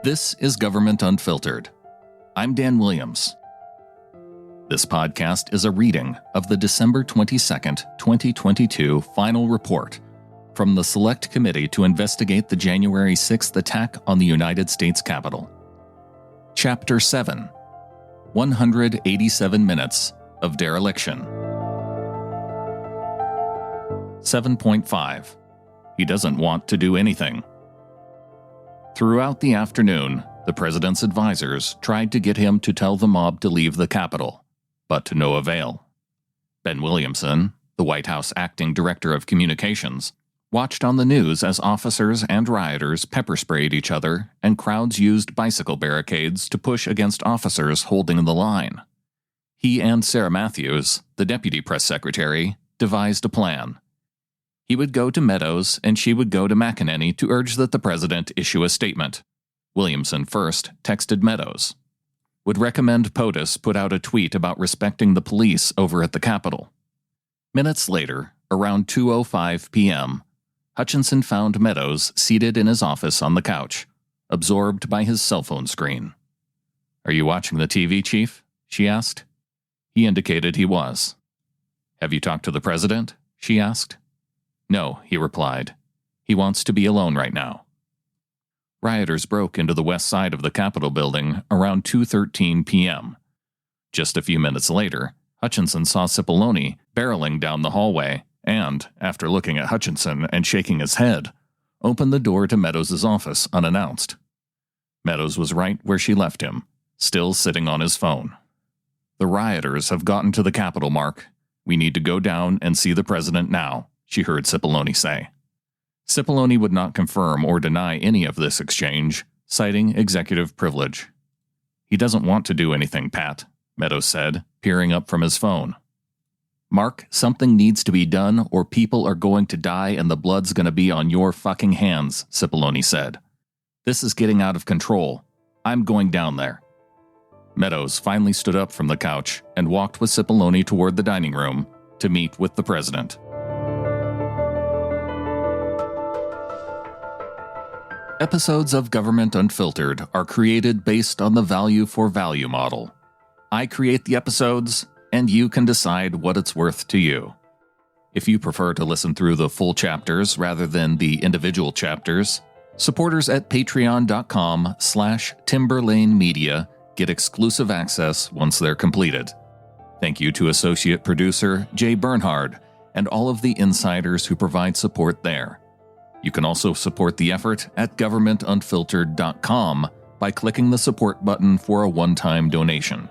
This is Government Unfiltered. I'm Dan Williams. This podcast is a reading of the December 22nd, 2022 final report from the Select Committee to investigate the January 6th attack on the United States Capitol. Chapter 7, 187 Minutes of Dereliction. 7.5. He doesn't want to do anything. Throughout the afternoon, the president's advisors tried to get him to tell the mob to leave the Capitol, but to no avail. Ben Williamson, the White House acting director of communications, watched on the news as officers and rioters pepper-sprayed each other and crowds used bicycle barricades to push against officers holding the line. He and Sarah Matthews, the deputy press secretary, devised a plan. He would go to Meadows and she would go to McEnany to urge that the president issue a statement. Williamson first texted Meadows. Would recommend POTUS put out a tweet about respecting the police over at the Capitol. Minutes later, around 2:05 p.m., Hutchinson found Meadows seated in his office on the couch, absorbed by his cell phone screen. "Are you watching the TV, Chief?" she asked. He indicated he was. "Have you talked to the president?" she asked. "No," he replied. "He wants to be alone right now." Rioters broke into the west side of the Capitol building around 2:13 p.m. Just a few minutes later, Hutchinson saw Cipollone barreling down the hallway and, after looking at Hutchinson and shaking his head, opened the door to Meadows' office unannounced. Meadows was right where she left him, still sitting on his phone. "The rioters have gotten to the Capitol, Mark. We need to go down and see the president now," she heard Cipollone say. Cipollone would not confirm or deny any of this exchange, citing executive privilege. "He doesn't want to do anything, Pat," Meadows said, peering up from his phone. "Mark, something needs to be done or people are going to die and the blood's going to be on your fucking hands," Cipollone said. "This is getting out of control. I'm going down there." Meadows finally stood up from the couch and walked with Cipollone toward the dining room to meet with the president. Episodes of Government Unfiltered are created based on the value for value model. I create the episodes, and you can decide what it's worth to you. If you prefer to listen through the full chapters rather than the individual chapters, supporters at patreon.com/timberlanemedia get exclusive access once they're completed. Thank you to associate producer Jay Bernhard and all of the insiders who provide support there. You can also support the effort at governmentunfiltered.com by clicking the support button for a one-time donation.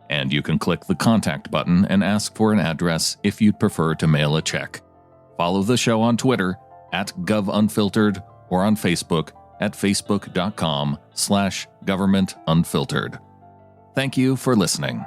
And you can click the contact button and ask for an address if you'd prefer to mail a check. Follow the show on Twitter at govunfiltered or on Facebook at facebook.com/governmentunfiltered. Thank you for listening.